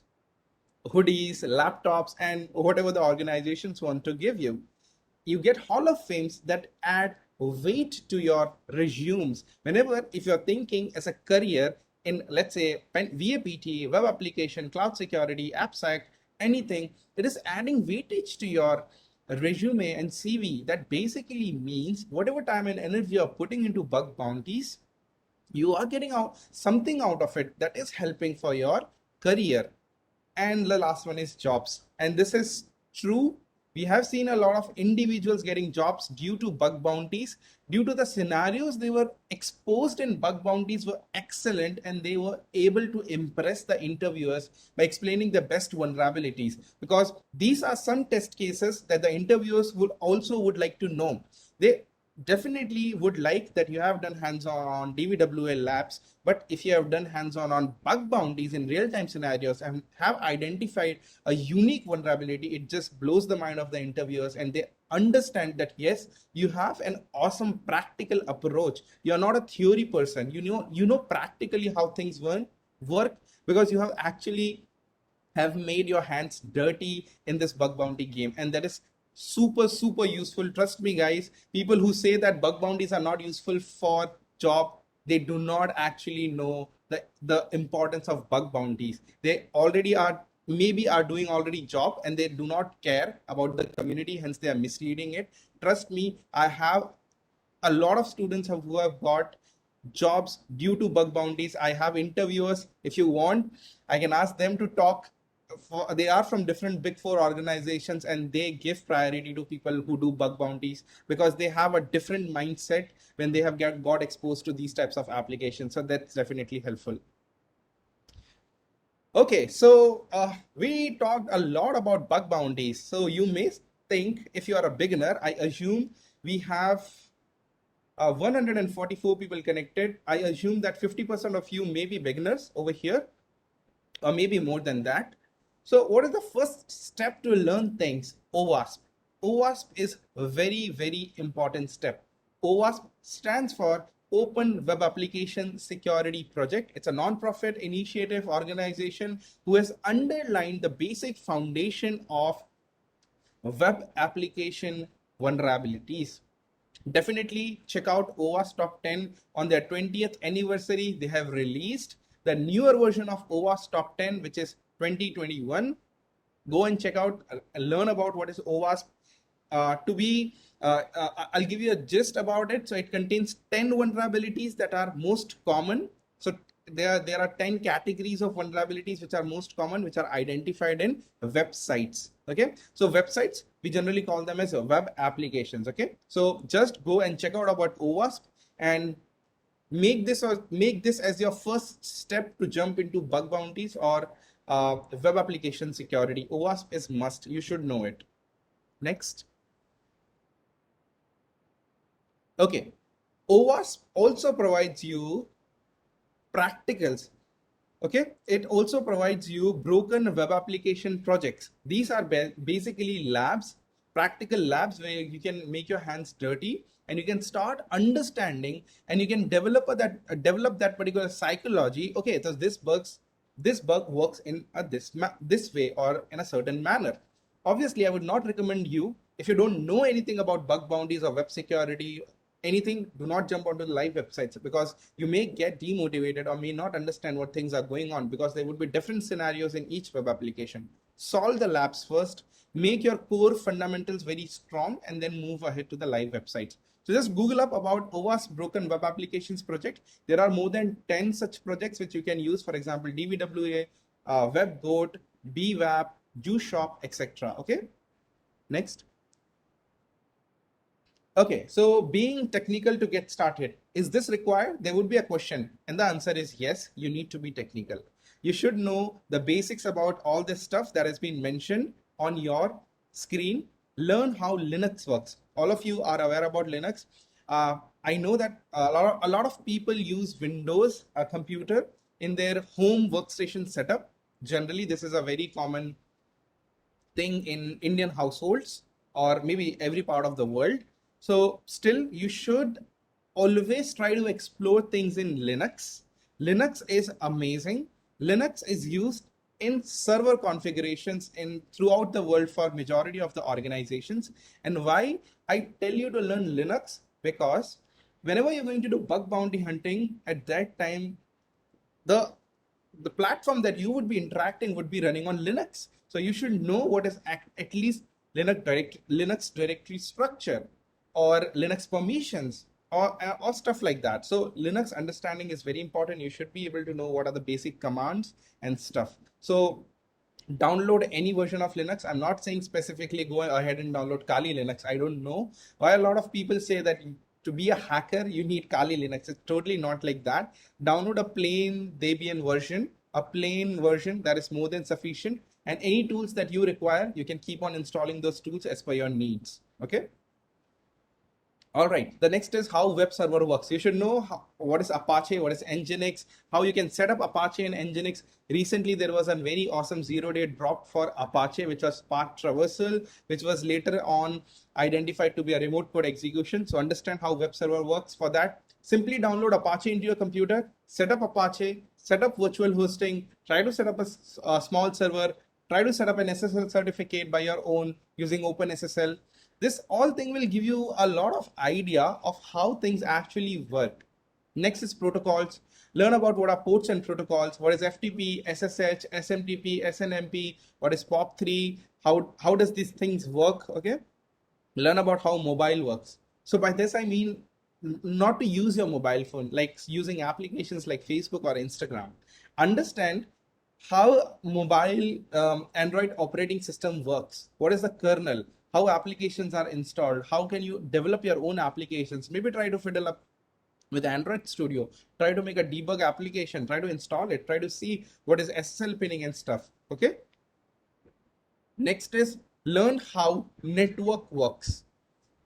hoodies, laptops, and whatever the organizations want to give you. You get Hall of Fames that add weight to your resumes. Whenever, if you're thinking as a career in, let's say, VAPT, web application, cloud security, AppSec, anything, it is adding weightage to your resume and CV. That basically means whatever time and energy you're putting into bug bounties, you are getting out something out of it that is helping for your career. And the last one is jobs. And this is true. We have seen a lot of individuals getting jobs due to bug bounties, due to the scenarios they were exposed in. Bug bounties were excellent, and they were able to impress the interviewers by explaining the best vulnerabilities, because these are some test cases that the interviewers would like to know. They definitely would like that you have done hands-on on DVWL labs, but if you have done hands-on on bug bounties in real-time scenarios and have identified a unique vulnerability, it just blows the mind of the interviewers, and they understand that yes, you have an awesome practical approach. You're not a theory person. You know practically how things work, because you have actually have made your hands dirty in this bug bounty game, and that is super useful. Trust me, guys, people who say that bug bounties are not useful for job, they do not actually know the importance of bug bounties. They already are, maybe are doing already job, and they do not care about the community, hence they are misleading it. Trust me, I have a lot of students who have got jobs due to bug bounties. I have interviewers. If you want, I can ask them to talk. They are from different big four organizations, and they give priority to people who do bug bounties because they have a different mindset when they have got exposed to these types of applications. So that's definitely helpful. Okay, so we talked a lot about bug bounties. So you may think, if you are a beginner, I assume we have 144 people connected. I assume that 50% of you may be beginners over here, or maybe more than that. So what is the first step to learn things? OWASP. OWASP is a very important step. OWASP stands for Open Web Application Security Project. It's a non-profit initiative organization who has underlined the basic foundation of web application vulnerabilities. Definitely check out OWASP Top 10 on their 20th anniversary. They have released the newer version of OWASP Top 10, which is 2021. Go and check out, learn about what is OWASP. I'll give you a gist about it. So it contains 10 vulnerabilities that are most common. So there are 10 categories of vulnerabilities which are most common, which are identified in websites. Okay, so websites, we generally call them as web applications. Okay, so just go and check out about OWASP and make this as your first step to jump into bug bounties or web application security. OWASP is must. You should know it. Next. Okay, OWASP also provides you practicals. Okay, it also provides you broken web application projects. These are basically labs, practical labs where you can make your hands dirty and you can start understanding and you can develop that particular psychology. Okay, so this bug works in this way or in a certain manner. Obviously, I would not recommend you, if you don't know anything about bug bounties or web security, anything, do not jump onto the live websites because you may get demotivated or may not understand what things are going on because there would be different scenarios in each web application. Solve the labs first, make your core fundamentals very strong, and then move ahead to the live websites. So just Google up about OWASP Broken Web Applications project. There are more than 10 such projects which you can use. For example, DVWA, WebGoat, BWAP, JuShop, etc. Okay, next. Okay, so being technical to get started, is this required? There would be a question, and the answer is yes, you need to be technical. You should know the basics about all this stuff that has been mentioned on your screen. Learn how Linux works. All of you are aware about Linux. I know that a lot of people use Windows computer in their home workstation setup. Generally, this is a very common thing in Indian households or maybe every part of the world. So still, you should always try to explore things in Linux. Linux is amazing. Linux is used in server configurations throughout the world for majority of the organizations. And why I tell you to learn Linux, because whenever you're going to do bug bounty hunting, at that time, the platform that you would be interacting would be running on Linux. So you should know what is at least Linux directory structure or Linux permissions or stuff like that. So Linux understanding is very important. You should be able to know what are the basic commands and stuff. So download any version of Linux. I'm not saying specifically go ahead and download Kali Linux. I don't know why a lot of people say that to be a hacker, you need Kali Linux. It's totally not like that. Download a plain Debian version, a plain version that is more than sufficient. And any tools that you require, you can keep on installing those tools as per your needs. Okay. All right, the next is how web server works. You should know what is Apache, what is Nginx, how you can set up Apache and Nginx. Recently, there was a very awesome zero-day drop for Apache, which was Spark Traversal, which was later on identified to be a remote code execution. So understand how web server works. For that, simply download Apache into your computer, set up Apache, set up virtual hosting, try to set up a small server, try to set up an SSL certificate by your own using OpenSSL. This all thing will give you a lot of idea of how things actually work. Next is protocols. Learn about what are ports and protocols. What is FTP, SSH, SMTP, SNMP, what is POP3, how does these things work, okay? Learn about how mobile works. So by this, I mean not to use your mobile phone, like using applications like Facebook or Instagram. Understand how mobile Android operating system works. What is the kernel? How applications are installed? How can you develop your own applications? Maybe try to fiddle up with Android Studio. Try to make a debug application. Try to install it. Try to see what is SSL pinning and stuff. Okay. Next is learn how network works.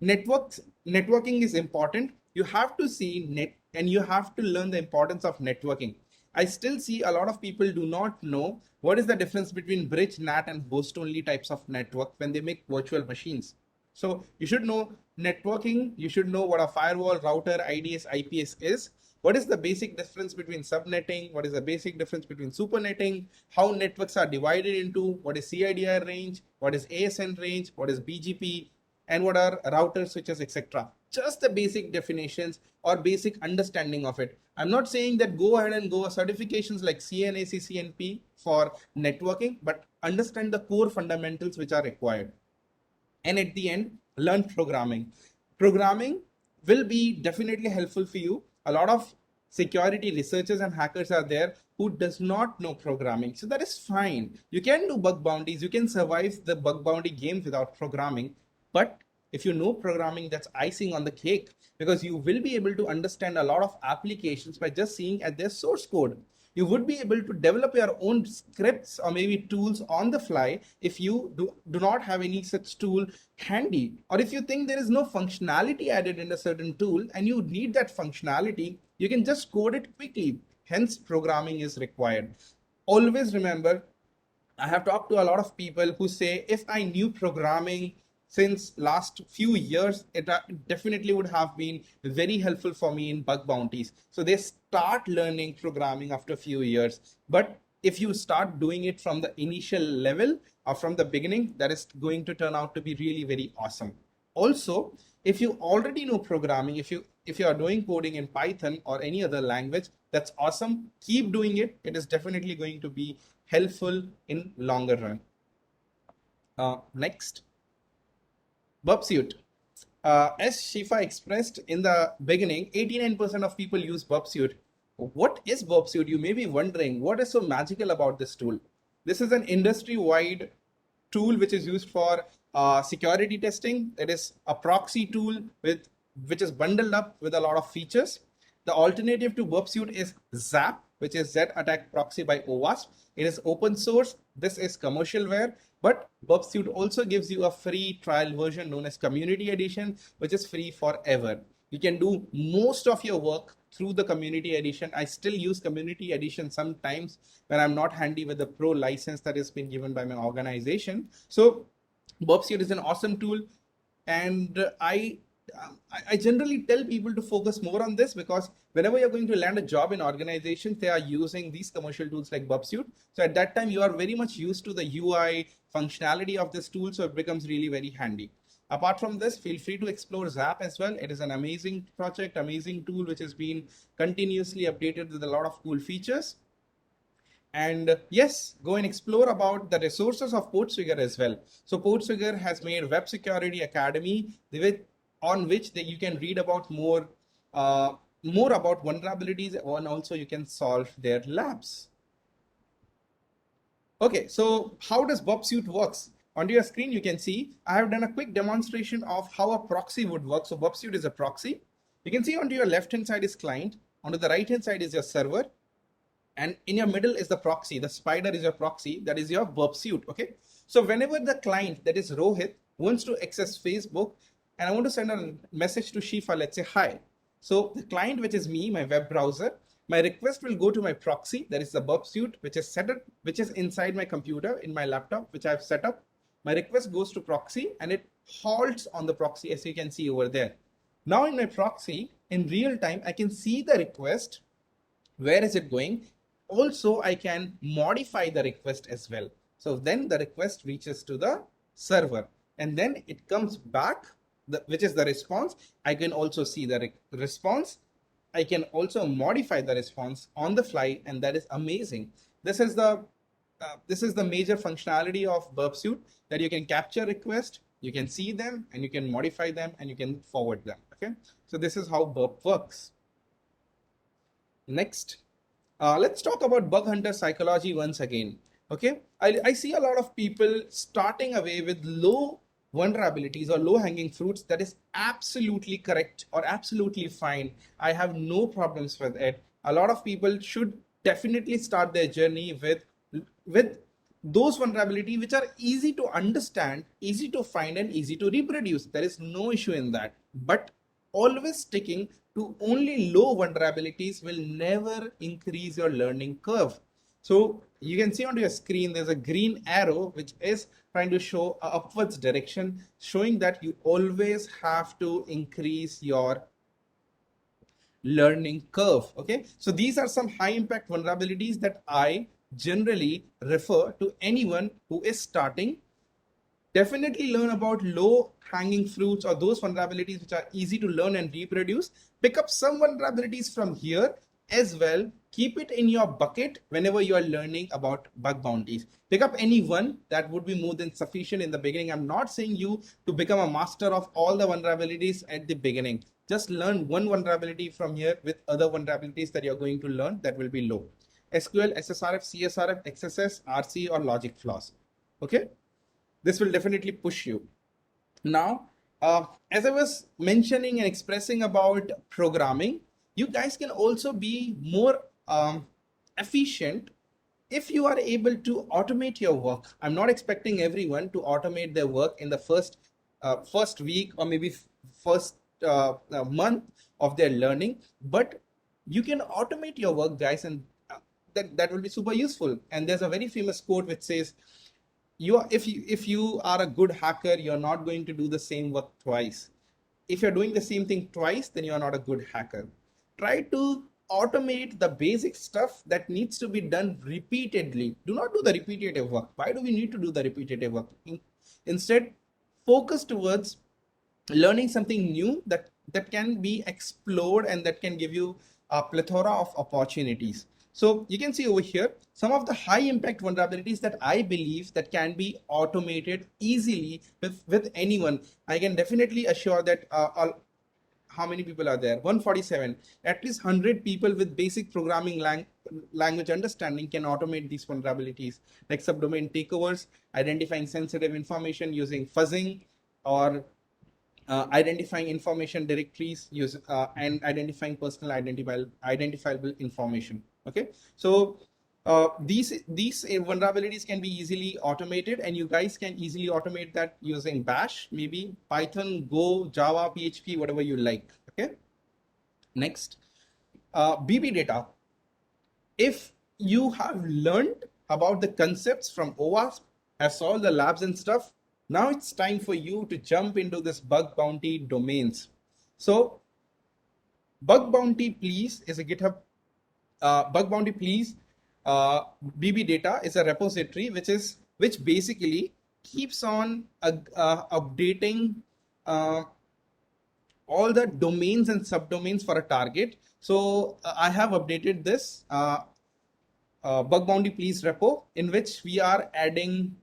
Networking is important. You have to see and you have to learn the importance of networking. I still see a lot of people do not know what is the difference between bridge, NAT, and host only types of network when they make virtual machines. So you should know networking, you should know what a firewall, router, IDS, IPS is. What is the basic difference between subnetting? What is the basic difference between supernetting? How networks are divided into? What is CIDR range? What is ASN range? What is BGP? And what are routers, switches, etc. Just the basic definitions or basic understanding of it. I'm not saying that go ahead and go certifications like CNAC, CNP for networking, but understand the core fundamentals which are required. And at the end, learn programming. Programming will be definitely helpful for you. A lot of security researchers and hackers are there who does not know programming, so that is fine. You can do bug bounties, you can survive the bug bounty game without programming. But if you know programming, that's icing on the cake, because you will be able to understand a lot of applications by just seeing at their source code. You would be able to develop your own scripts or maybe tools on the fly if you do not have any such tool handy, or if you think there is no functionality added in a certain tool and you need that functionality, you can just code it quickly. Hence, programming is required. Always remember, I have talked to a lot of people who say, if I knew programming since last few years, it definitely would have been very helpful for me in bug bounties. So they start learning programming after a few years. But if you start doing it from the initial level or from the beginning, that is going to turn out to be really very awesome. Also, if you already know programming, if you are doing coding in Python or any other language, that's awesome. Keep doing it. It is definitely going to be helpful in longer run. Next, Burp Suit. As Shifa expressed in the beginning, 89% of people use Burp Suit. What is Burp Suit? You may be wondering, what is so magical about this tool? This is an industry-wide tool which is used for security testing. It is a proxy tool which is bundled up with a lot of features. The alternative to Burp Suit is ZAP, which is Z Attack Proxy by OWASP. It is open source. This is commercialware, but Burp Suit also gives you a free trial version known as Community Edition, which is free forever. You can do most of your work through the Community Edition. I still use Community Edition sometimes when I'm not handy with the pro license that has been given by my organization. So Burp Suit is an awesome tool, and I generally tell people to focus more on this, because whenever you're going to land a job in organizations, they are using these commercial tools like Burp Suit. So at that time, you are very much used to the UI functionality of this tool, so it becomes really very handy. Apart from this, feel free to explore ZAP as well. It is an amazing project, amazing tool, which has been continuously updated with a lot of cool features. And yes, go and explore about the resources of Portswigger as well. So Portswigger has made Web Security Academy, on which you can read about more about vulnerabilities, and also you can solve their labs. Okay, so how does Burp Suit works? On your screen, you can see I have done a quick demonstration of how a proxy would work. So Burp Suit is a proxy. You can see onto your left-hand side is client, onto the right-hand side is your server, and in your middle is the proxy. The spider is your proxy, that is your Burp Suit. Okay, so whenever the client, that is Rohit, wants to access Facebook, and I want to send a message to Shifa, let's say hi. So the client, which is me, my web browser, my request will go to my proxy, that is the Burp Suit, which is set up, which is inside my computer in my laptop, which I've set up. My request goes to proxy and it halts on the proxy, as you can see over there. Now in my proxy, in real time, I can see the request. Where is it going? Also, I can modify the request as well. So then the request reaches to the server and then it comes back, which is the response. I can also see the response. I can also modify the response on the fly, and that is amazing. This is the major functionality of Burp Suit, that you can capture requests, you can see them, and you can modify them, and you can forward them. Okay, so this is how Burp works. Next, let's talk about bug hunter psychology once again. Okay, I see a lot of people starting away with low vulnerabilities or low hanging fruits. That is absolutely correct or absolutely fine. I have no problems with it. A lot of people should definitely start their journey with those vulnerabilities which are easy to understand, easy to find, and easy to reproduce. There is no issue in that. But always sticking to only low vulnerabilities will never increase your learning curve. So you can see on your screen, there's a green arrow, which is trying to show a upwards direction, showing that you always have to increase your learning curve. Okay, so these are some high impact vulnerabilities that I generally refer to anyone who is starting. Definitely learn about low hanging fruits or those vulnerabilities which are easy to learn and reproduce. Pick up some vulnerabilities from here as well. Keep it in your bucket whenever you are learning about bug bounties. Pick up any one, that would be more than sufficient in the beginning. I'm not saying you to become a master of all the vulnerabilities at the beginning. Just learn one vulnerability from here with other vulnerabilities that you're going to learn that will be low. SQL, SSRF, CSRF, XSS, RC, or logic flaws. Okay, this will definitely push you. Now, as I was mentioning and expressing about programming, you guys can also be more efficient if you are able to automate your work. I'm not expecting everyone to automate their work in the first week or maybe first month of their learning, but you can automate your work, guys, and that will be super useful. And there's a very famous quote which says, if you are a good hacker, you're not going to do the same work twice. If you're doing the same thing twice, then you are not a good hacker. Try to automate the basic stuff that needs to be done repeatedly. Do not do the repetitive work. Why do we need to do the repetitive work? Instead, focus towards learning something new that can be explored and that can give you a plethora of opportunities. So you can see over here some of the high impact vulnerabilities that I believe that can be automated easily with anyone. I can definitely assure that how many people are there? 147. At least 100 people with basic programming language understanding can automate these vulnerabilities, like subdomain takeovers, identifying sensitive information using fuzzing, or identifying information directories and identifying personal identifiable information. Okay, so these vulnerabilities can be easily automated, and you guys can easily automate that using Bash, maybe Python, Go, Java, PHP, whatever you like. Okay, next, BBData. If you have learned about the concepts from OWASP, have solved the labs and stuff, now it's time for you to jump into this bug bounty domains. So bug bounty please is a GitHub bug bounty please BBData is a repository which basically keeps on updating all the domains and subdomains for a target. So I have updated this bug bounty please repo, in which we are adding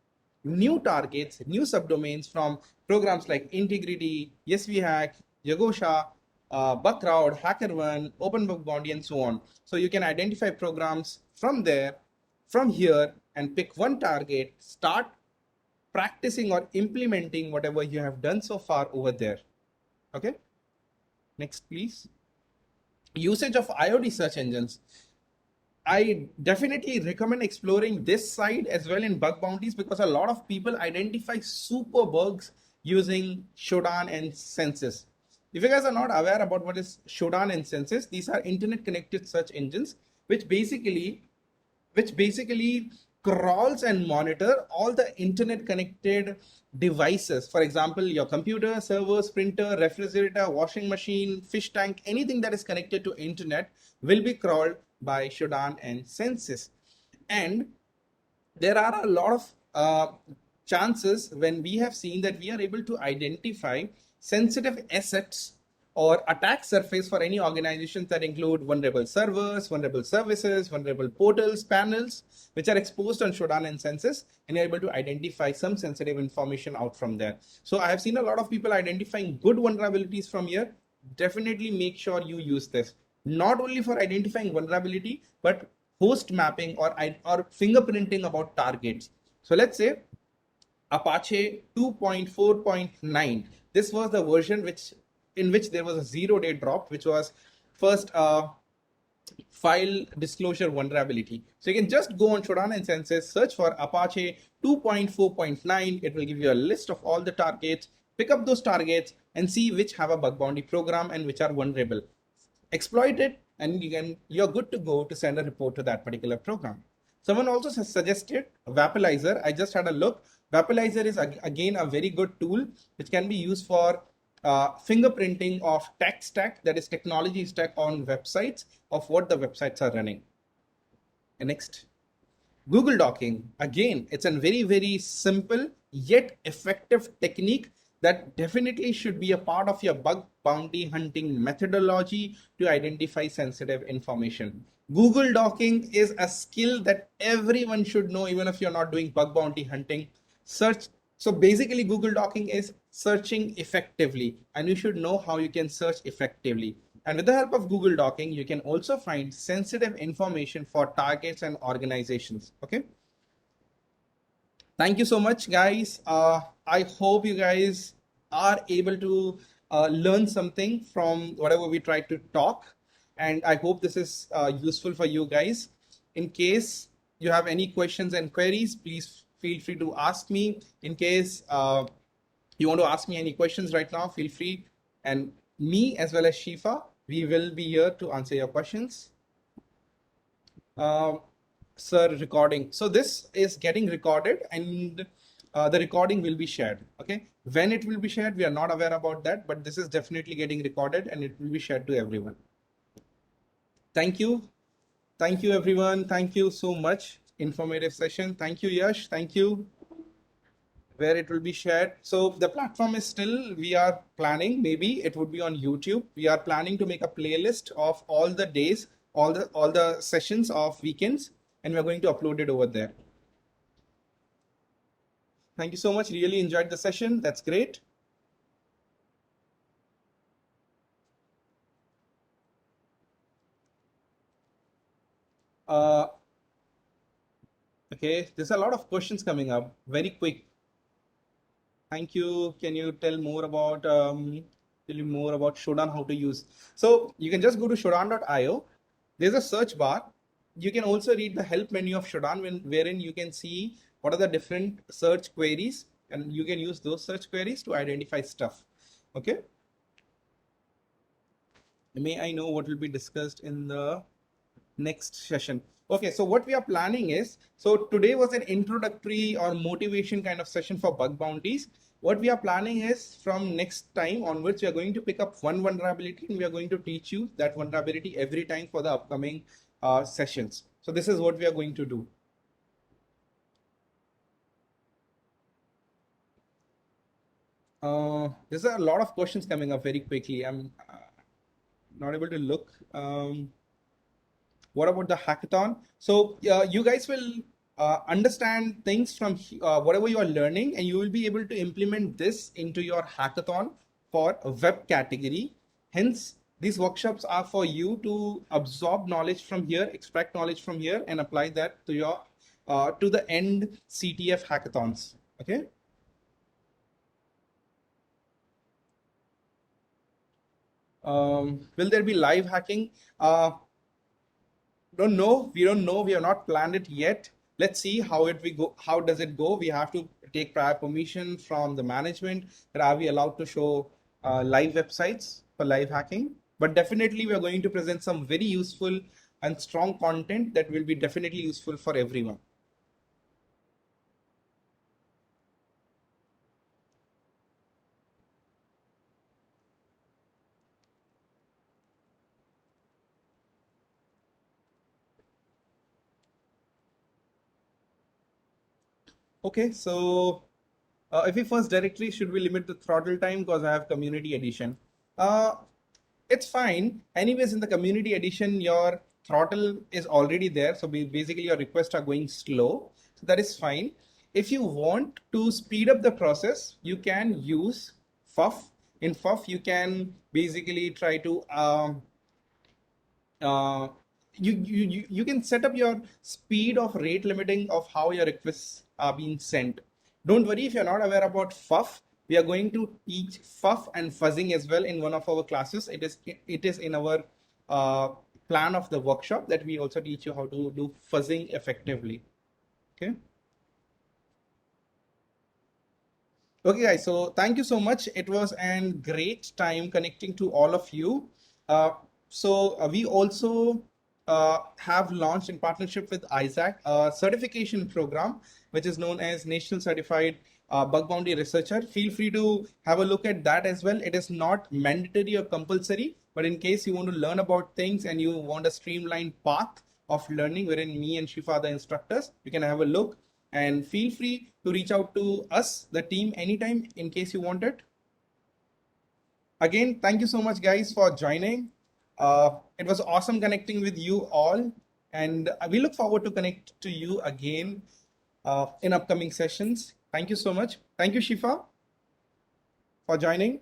new targets, new subdomains from programs like Integrity, YesWeHack, Yagosha, Bugcrowd, HackerOne, Open Bug Bounty, and so on. So you can identify programs from here, and pick one target, start practicing or implementing whatever you have done so far over there. Okay, next please. Usage of IoT search engines. I definitely recommend exploring this side as well in bug bounties, because a lot of people identify super bugs using Shodan and Census. If you guys are not aware about what is Shodan and Census, these are internet connected search engines which basically crawls and monitor all the internet connected devices. For example, your computer, servers, printer, refrigerator, washing machine, fish tank, anything that is connected to internet will be crawled by Shodan and Census. And there are a lot of chances when we have seen that we are able to identify sensitive assets or attack surface for any organizations that include vulnerable servers, vulnerable services, vulnerable portals, panels, which are exposed on Shodan and Census, and you're able to identify some sensitive information out from there. So I have seen a lot of people identifying good vulnerabilities from here. Definitely make sure you use this, not only for identifying vulnerability, but host mapping or fingerprinting about targets. So let's say Apache 2.4.9. This was the version in which there was a 0-day drop, which was first file disclosure vulnerability. So you can just go on Shodan and Census, search for Apache 2.4.9. It will give you a list of all the targets. Pick up those targets and see which have a bug bounty program and which are vulnerable. Exploit it, and you're good to go to send a report to that particular program. Someone also suggested Vapalizer. I just had a look. Vapalizer is again a very good tool which can be used for fingerprinting of tech stack, that is technology stack on websites of what the websites are running. And next. Google Docking, again, it's a very, very simple yet effective technique that definitely should be a part of your bug bounty hunting methodology to identify sensitive information. Google Docking is a skill that everyone should know, even if you're not doing bug bounty hunting. Search. So basically, Google Docking is searching effectively, and you should know how you can search effectively. And with the help of Google Docking, you can also find sensitive information for targets and organizations. Okay. Thank you so much, guys. I hope you guys are able to learn something from whatever we tried to talk. And I hope this is useful for you guys. In case you have any questions and queries, please feel free to ask me. In case you want to ask me any questions right now, feel free. And me as well as Shifa, we will be here to answer your questions. Sir, recording. So this is getting recorded and the recording will be shared. Okay. When it will be shared, we are not aware about that, but this is definitely getting recorded and it will be shared to everyone. Thank you. Thank you, everyone. Thank you so much. Informative session. Thank you, Yash. Thank you. Where it will be shared. So the platform is still, we are planning, maybe it would be on YouTube. We are planning to make a playlist of all the days, all the sessions of weekends, and we're going to upload it over there. Thank you so much. Really enjoyed the session. That's great. Okay, there's a lot of questions coming up. Very quick. Thank you. Can you tell me more about Shodan, how to use? So you can just go to shodan.io. There's a search bar. You can also read the help menu of Shodan, wherein you can see what are the different search queries, and you can use those search queries to identify stuff. Okay. May I know what will be discussed in the next session? Okay, so what we are planning is, so today was an introductory or motivation kind of session for bug bounties. What we are planning is from next time onwards, we are going to pick up one vulnerability and we are going to teach you that vulnerability every time for the upcoming sessions. So this is what we are going to do. There's a lot of questions coming up very quickly. I'm not able to look. What about the hackathon? So you guys will understand things from whatever you are learning, and you will be able to implement this into your hackathon for a web category. Hence, these workshops are for you to absorb knowledge from here, extract knowledge from here, and apply that to your to the end CTF hackathons. Okay. Will there be live hacking? Don't know. We don't know. We have not planned it yet. Let's see how it we go. How does it go? We have to take prior permission from the management. That are we allowed to show live websites for live hacking? But definitely, we are going to present some very useful and strong content that will be definitely useful for everyone. Okay, so if we first directory, should we limit the throttle time because I have community edition? It's fine. Anyways, in the community edition, your throttle is already there. So basically your requests are going slow. So that is fine. If you want to speed up the process, you can use FUF. In FUF, you can basically try to uh, you can set up your speed of rate limiting of how your requests are being sent. Don't worry if you're not aware about FUF. We are going to teach FUF and fuzzing as well in one of our classes. It is in our plan of the workshop that we also teach you how to do fuzzing effectively. Okay. Okay, guys. So thank you so much. It was a great time connecting to all of you. We also have launched in partnership with Isaac a certification program, which is known as National Certified Bug Bounty Researcher. Feel free to have a look at that as well. It is not mandatory or compulsory, but in case you want to learn about things and you want a streamlined path of learning, wherein me and Shifa are the instructors, you can have a look and feel free to reach out to us, the team, anytime in case you want it. Again, thank you so much, guys, for joining. It was awesome connecting with you all, and we look forward to connect to you again in upcoming sessions. Thank you so much. Thank you, Shifa, for joining.